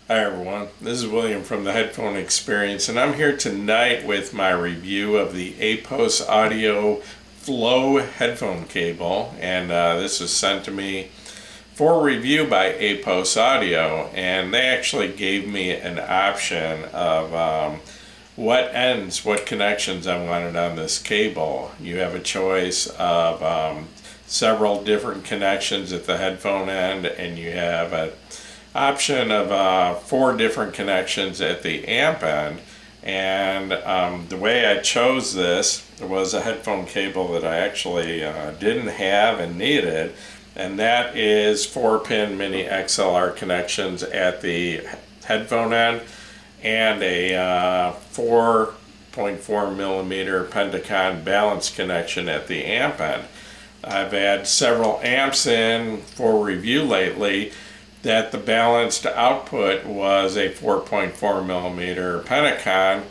Hi everyone, this is William from the Headphone Experience, and I'm here tonight with my review of the Apos Audio Flow headphone cable, and this was sent to me for review by Apos Audio, and they actually gave me an option of what connections I wanted on this cable. You have a choice of several different connections at the headphone end, and you have a option of 4 different connections at the amp end. And the way I chose this was a headphone cable that I actually didn't have and needed, and that is 4-pin mini XLR connections at the headphone end and a 4.4 millimeter Pentacon balance connection at the amp end. I've had several amps in for review lately that the balanced output was a 4.4 millimeter Pentacon,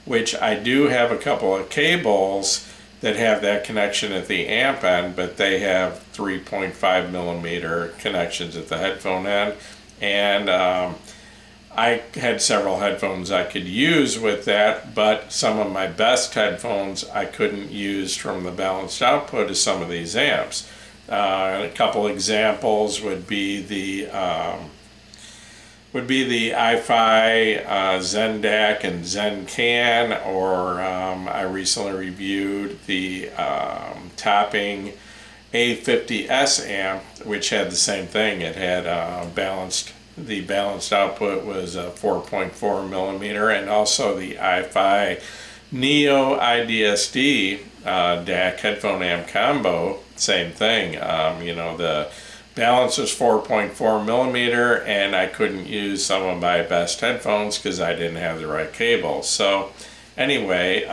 which I do have a couple of cables that have that connection at the amp end, but they have 3.5 millimeter connections at the headphone end. And I had several headphones I could use with that, but some of my best headphones I couldn't use from the balanced output of some of these amps. A couple examples would be the iFi ZenDAC and ZenCan, or I recently reviewed the Topping A50S amp, which had the same thing. It had the balanced output was 4.4 millimeter, and also the iFi Neo IDSD DAC headphone amp combo, same thing. The balance was 4.4 millimeter, and I couldn't use some of my best headphones because I didn't have the right cable. So anyway,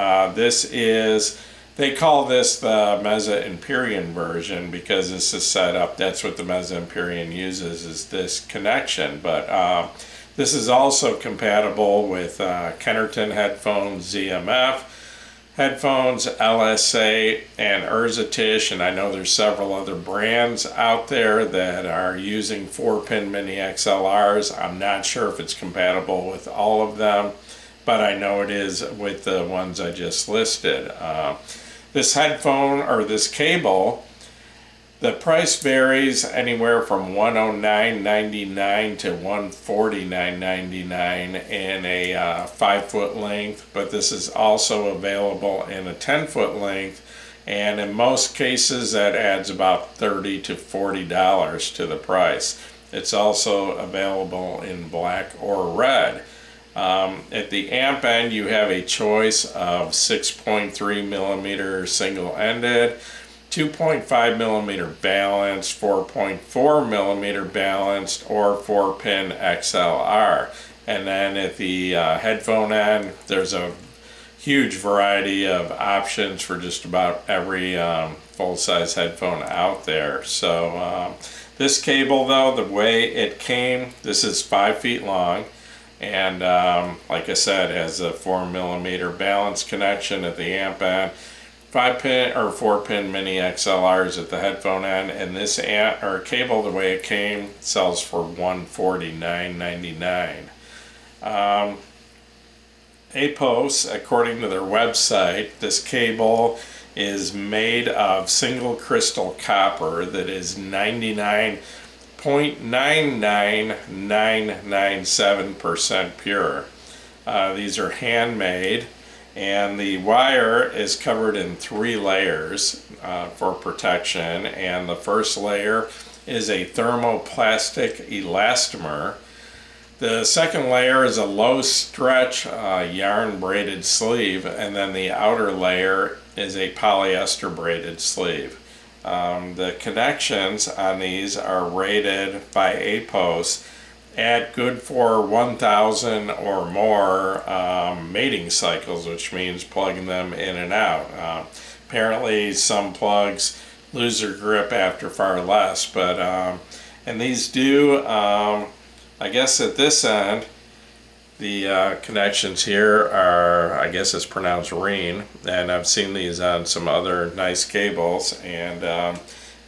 they call this the Mesa Empyrean version because this is set up, that's what the Mesa Empyrean uses, is this connection. But this is also compatible with Kennerton headphones, ZMF headphones, LSA, and Urzatish, and I know there's several other brands out there that are using 4-pin mini XLRs. I'm not sure if it's compatible with all of them, but I know it is with the ones I just listed. This headphone, or this cable, the price varies anywhere from $109.99 to $149.99 in a 5-foot length, but this is also available in a 10-foot length, and in most cases that adds about $30 to $40 to the price. It's also available in black or red. At the amp end, you have a choice of 6.3 millimeter single-ended, 2.5 millimeter balanced, 4.4 millimeter balanced, or 4-pin XLR. And then at the headphone end, there's a huge variety of options for just about every full-size headphone out there. So this cable, though, the way it came, this is 5 feet long, and like I said, has a 4 millimeter balance connection at the amp end, 5-pin or 4-pin mini XLRs at the headphone end, and this cable, the way it came, sells for $149.99. Apos, according to their website, this cable is made of single crystal copper that is 99.99997% pure. These are handmade, and the wire is covered in 3 layers for protection, and the first layer is a thermoplastic elastomer. The second layer is a low stretch yarn braided sleeve, and then the outer layer is a polyester braided sleeve. The connections on these are rated by Apos at good for 1,000 or more mating cycles, which means plugging them in and out. Apparently some plugs lose their grip after far less, but and these do, I guess at this end, the connections here are, I guess it's pronounced Reen, and I've seen these on some other nice cables, and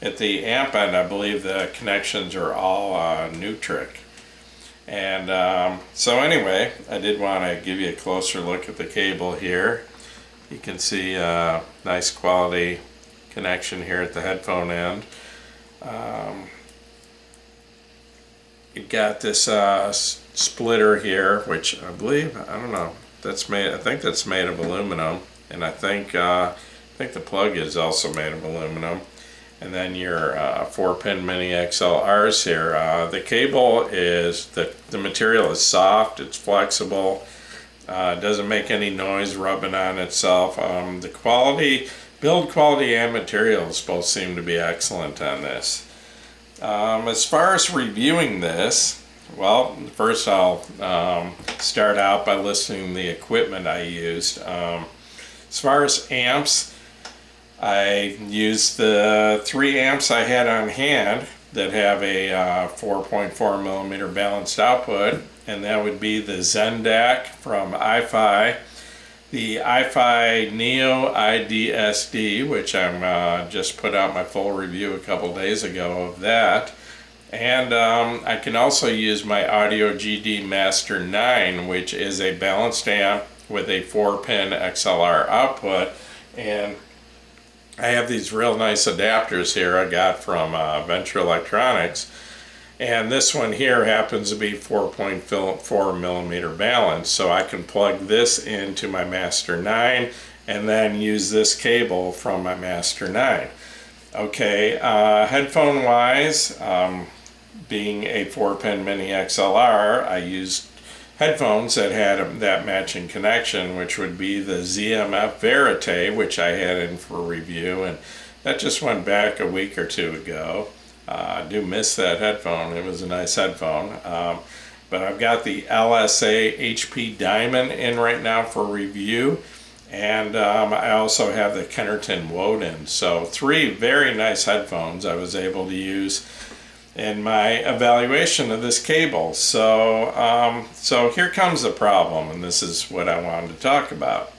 at the amp end I believe the connections are all Nutric. And so anyway, I did want to give you a closer look at the cable here. You can see nice quality connection here at the headphone end. You got this splitter here, which I believe, I don't know, that's made, I think that's made of aluminum, and I think the plug is also made of aluminum. And then your 4-pin mini XLRs here. The cable is, the material is soft, it's flexible, it doesn't make any noise rubbing on itself. The quality, build quality and materials both seem to be excellent on this. As far as reviewing this, well, first I'll start out by listing the equipment I used. As far as amps, I used the 3 amps I had on hand that have a 4.4 millimeter balanced output, and that would be the Zendac from iFi, the iFi Neo IDSD, which I'm just put out my full review a couple days ago of that, and I can also use my Audio GD Master 9, which is a balanced amp with a 4-pin XLR output. And I have these real nice adapters here I got from Venture Electronics, and this one here happens to be 4.4 millimeter balanced, so I can plug this into my Master 9 and then use this cable from my Master 9. Okay, headphone wise, being a 4-pin mini XLR, I used headphones that had that matching connection, which would be the ZMF Verite, which I had in for review, and that just went back a week or two ago. I do miss that headphone. It was a nice headphone. But I've got the LSA HP Diamond in right now for review, and I also have the Kennerton Woden. So 3 very nice headphones I was able to use in my evaluation of this cable. So here comes the problem, and this is what I wanted to talk about.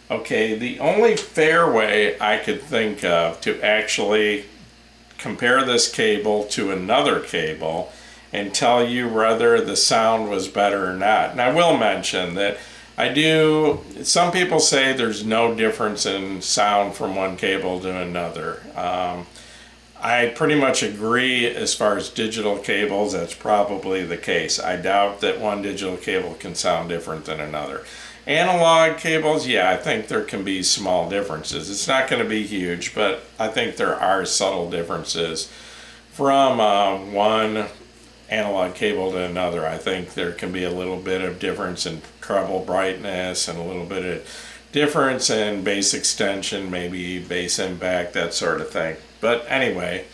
Okay, the only fair way I could think of to actually compare this cable to another cable and tell you whether the sound was better or not. And I will mention that some people say there's no difference in sound from one cable to another. I pretty much agree. As far as digital cables, that's probably the case. I doubt that one digital cable can sound different than another. Analog cables, yeah, I think there can be small differences. It's not going to be huge, but I think there are subtle differences from one analog cable to another. I think there can be a little bit of difference in treble brightness and a little bit of difference in bass extension, maybe bass impact, that sort of thing. But anyway,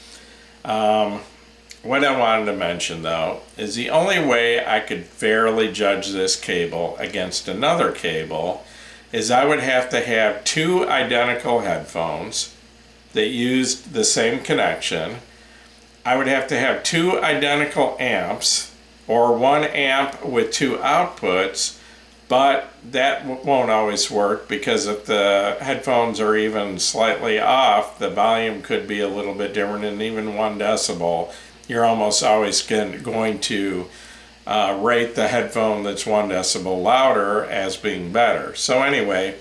what I wanted to mention though is the only way I could fairly judge this cable against another cable is I would have to have 2 identical headphones that used the same connection. I would have to have 2 identical amps, or 1 amp with 2 outputs, but that won't always work, because if the headphones are even slightly off, the volume could be a little bit different, and even 1 decibel, you're almost always going to rate the headphone that's 1 decibel louder as being better. So anyway,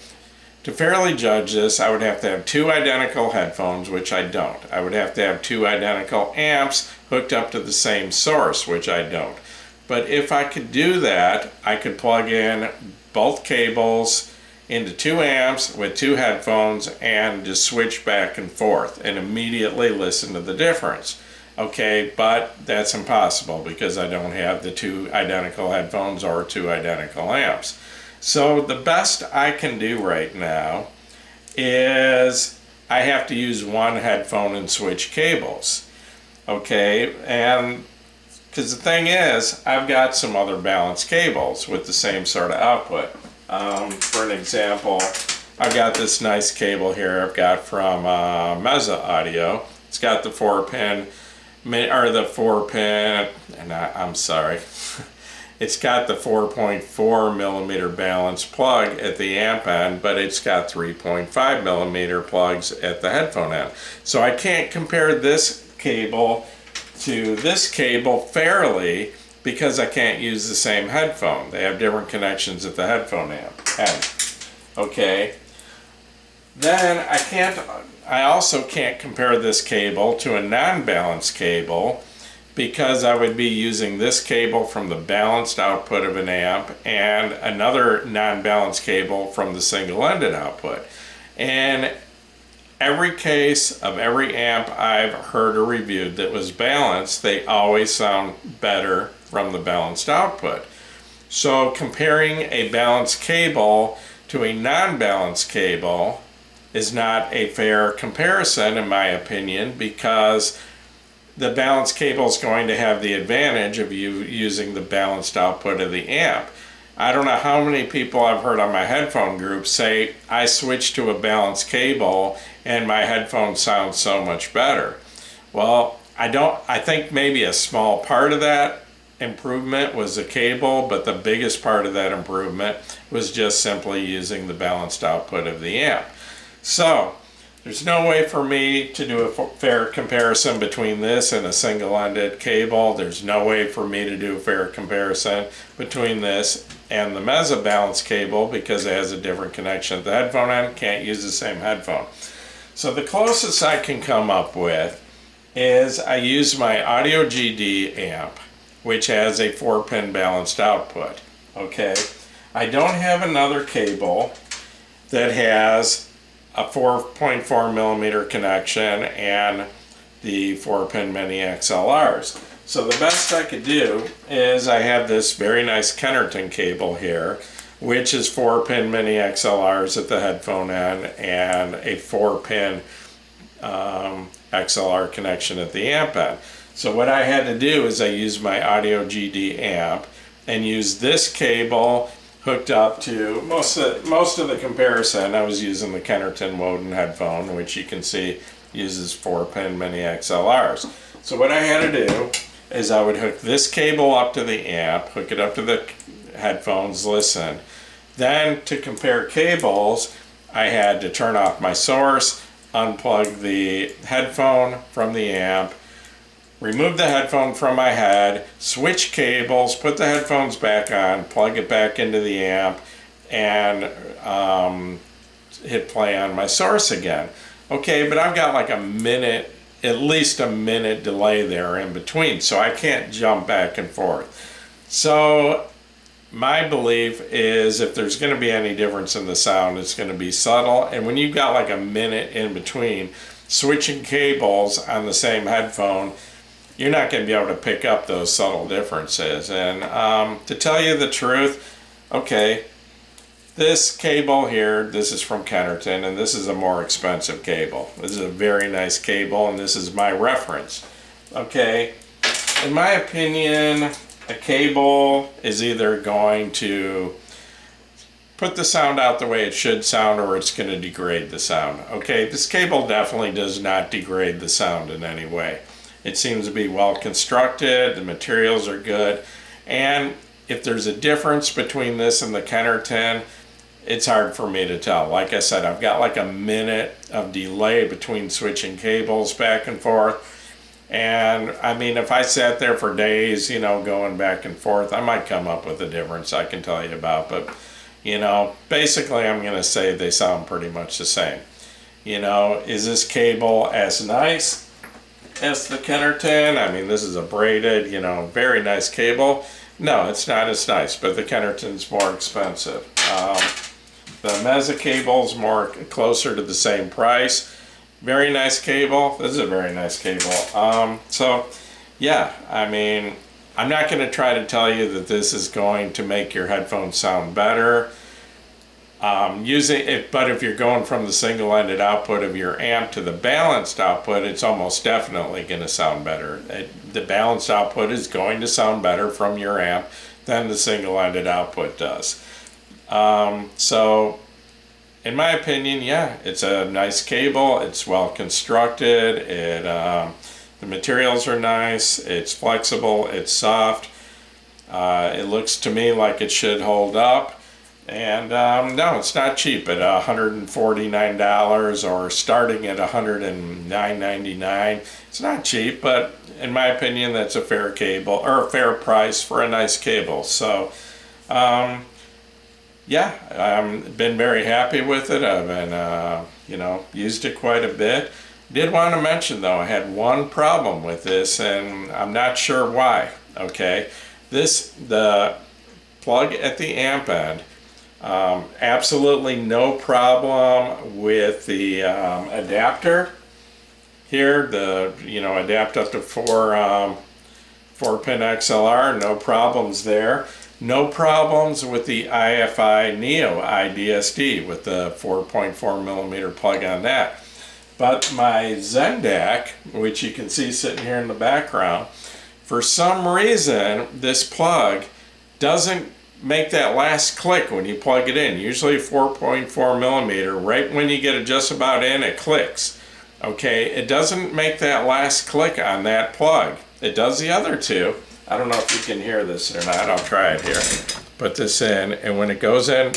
to fairly judge this, I would have to have 2 identical headphones, which I don't. I would have to have 2 identical amps hooked up to the same source, which I don't. But if I could do that, I could plug in both cables into 2 amps with 2 headphones and just switch back and forth and immediately listen to the difference. Okay, but that's impossible because I don't have the 2 identical headphones or 2 identical amps. So the best I can do right now is I have to use 1 headphone and switch cables. Okay, and because the thing is, I've got some other balanced cables with the same sort of output. For an example, I've got this nice cable here I've got from Apos Audio. It's got the 4-pin, or the 4-pin, and I'm sorry. It's got the 4.4 millimeter balanced plug at the amp end, but it's got 3.5 millimeter plugs at the headphone end. So I can't compare this cable to this cable fairly because I can't use the same headphone. They have different connections at the headphone end. Okay. Then I also can't compare this cable to a non-balanced cable, because I would be using this cable from the balanced output of an amp and another non-balanced cable from the single-ended output. And every case of every amp I've heard or reviewed that was balanced, they always sound better from the balanced output. So comparing a balanced cable to a non-balanced cable is not a fair comparison, in my opinion, because the balanced cable is going to have the advantage of you using the balanced output of the amp. I don't know how many people I've heard on my headphone group say, I switched to a balanced cable and my headphones sound so much better. Well, I think maybe a small part of that improvement was the cable, but the biggest part of that improvement was just simply using the balanced output of the amp. So, there's no way for me to do a fair comparison between this and a single-ended cable. There's no way for me to do a fair comparison between this and the Mesa balanced cable, because it has a different connection at the headphone end. Can't use the same headphone. So the closest I can come up with is I use my Audio GD amp, which has a 4-pin balanced output. Okay, I don't have another cable that has a 4.4 millimeter connection and the 4-pin mini XLRs. So the best I could do is I have this very nice Kennerton cable here, which is 4-pin mini XLRs at the headphone end and a 4-pin XLR connection at the amp end. So what I had to do is I used my Audio GD amp and use this cable hooked up to most of the comparison. I was using the Kennerton Woden headphone, which you can see uses 4-pin mini XLRs. So what I had to do is I would hook this cable up to the amp, hook it up to the headphones, listen. Then to compare cables, I had to turn off my source, unplug the headphone from the amp, remove the headphone from my head, switch cables, put the headphones back on, plug it back into the amp, and hit play on my source again. Okay, but I've got like a minute, at least a minute delay there in between, so I can't jump back and forth. So my belief is if there's going to be any difference in the sound, it's going to be subtle. And when you've got like a minute in between, switching cables on the same headphone, you're not going to be able to pick up those subtle differences. And to tell you the truth, okay, this cable here, this is from Kennerton, and this is a more expensive cable. This is a very nice cable, and this is my reference. Okay, in my opinion, a cable is either going to put the sound out the way it should sound, or it's going to degrade the sound. Okay, this cable definitely does not degrade the sound in any way. It seems to be well constructed, the materials are good, and if there's a difference between this and the Kennerton, it's hard for me to tell. Like I said, I've got like a minute of delay between switching cables back and forth, and I mean, if I sat there for days, you know, going back and forth, I might come up with a difference I can tell you about, but you know, basically I'm going to say they sound pretty much the same. You know, is this cable as nice as the Kennerton? I mean, this is a braided, you know, very nice cable. No, it's not as nice, but the Kennerton's more expensive. The Mesa cable's more closer to the same price. Very nice cable. This is a very nice cable. So, yeah, I mean, I'm not going to try to tell you that this is going to make your headphones sound better. But if you're going from the single-ended output of your amp to the balanced output, it's almost definitely going to sound better. The balanced output is going to sound better from your amp than the single-ended output does. So, in my opinion, yeah, it's a nice cable. It's well constructed. The materials are nice. It's flexible. It's soft. It looks to me like it should hold up. And no, it's not cheap at $149 or starting at $109.99. It's not cheap, but in my opinion, that's a fair cable or a fair price for a nice cable. So, yeah, I've been very happy with it. I've been, used it quite a bit. Did want to mention though, I had one problem with this, and I'm not sure why. Okay, the plug at the amp end. Absolutely no problem with the adapter here. The adapt up to 4-pin XLR. No problems there. No problems with the IFI Neo IDSD with the 4.4 millimeter plug on that. But my Zendak, which you can see sitting here in the background, for some reason this plug doesn't make that last click when you plug it in. Usually 4.4 millimeter, right when you get it just about in, it clicks. Okay, it doesn't make that last click on that plug. It does the other two. I don't know if you can hear this or not. I'll try it here. Put this in, and when it goes in,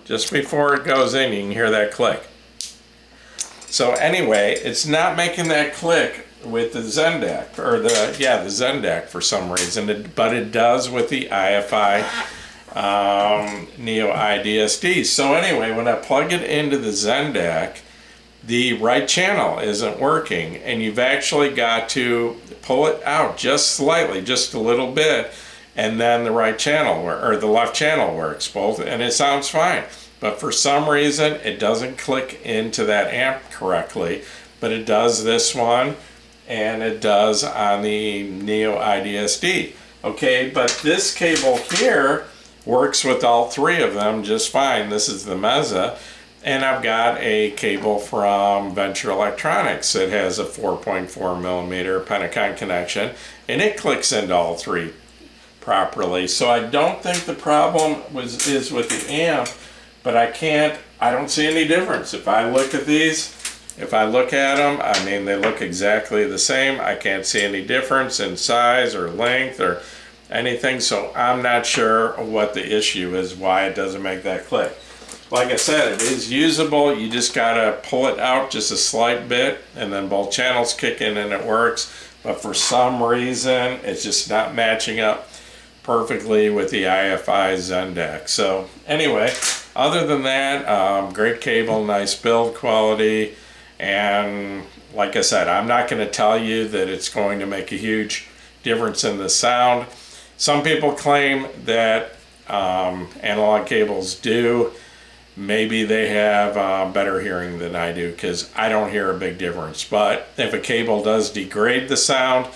just before it goes in, you can hear that click. So anyway, it's not making that click with the Zendak, or the Zendak for some reason, but it does with the IFI Neo IDSD. So anyway, when I plug it into the Zendak, the right channel isn't working, and you've actually got to pull it out just slightly, just a little bit, and then the right channel or the left channel works both, and it sounds fine. But for some reason, it doesn't click into that amp correctly, but it does this one, and it does on the Neo IDSD. Okay, but this cable here works with all three of them just fine. This is the Mesa, and I've got a cable from Venture Electronics that has a 4.4 millimeter Pentacon connection, and it clicks into all three properly. So I don't think the problem is with the amp, but I don't see any difference. If I look at these, if I look at them, I mean, they look exactly the same. I can't see any difference in size or length or anything, so I'm not sure what the issue is, why it doesn't make that click. Like I said, it is usable. You just gotta pull it out just a slight bit, and then both channels kick in and it works. But for some reason, it's just not matching up perfectly with the IFI Zendak. So anyway, other than that, great cable, nice build quality, and like I said, I'm not going to tell you that it's going to make a huge difference in the sound. Some people claim that analog cables do. Maybe they have better hearing than I do, because I don't hear a big difference. But if a cable does degrade the sound,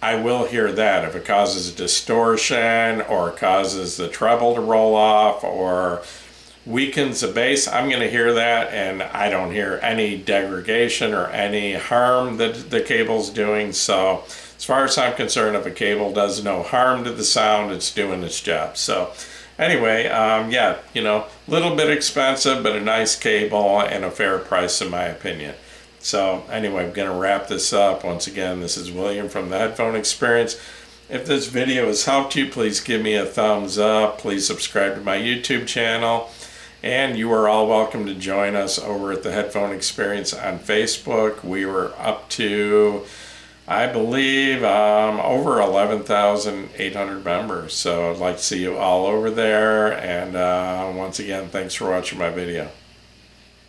I will hear that. If it causes distortion or causes the treble to roll off or weakens the bass, I'm going to hear that, and I don't hear any degradation or any harm that the cable's doing. So as far as I'm concerned, if a cable does no harm to the sound, it's doing its job. So anyway, yeah, a little bit expensive, but a nice cable and a fair price in my opinion. So anyway, I'm going to wrap this up. Once again, this is William from the Headphone Experience. If this video has helped you, please give me a thumbs up. Please subscribe to my YouTube channel. And you are all welcome to join us over at the Headphone Experience on Facebook. We were up to, I believe, over 11,800 members. So I'd like to see you all over there. And once again, thanks for watching my video.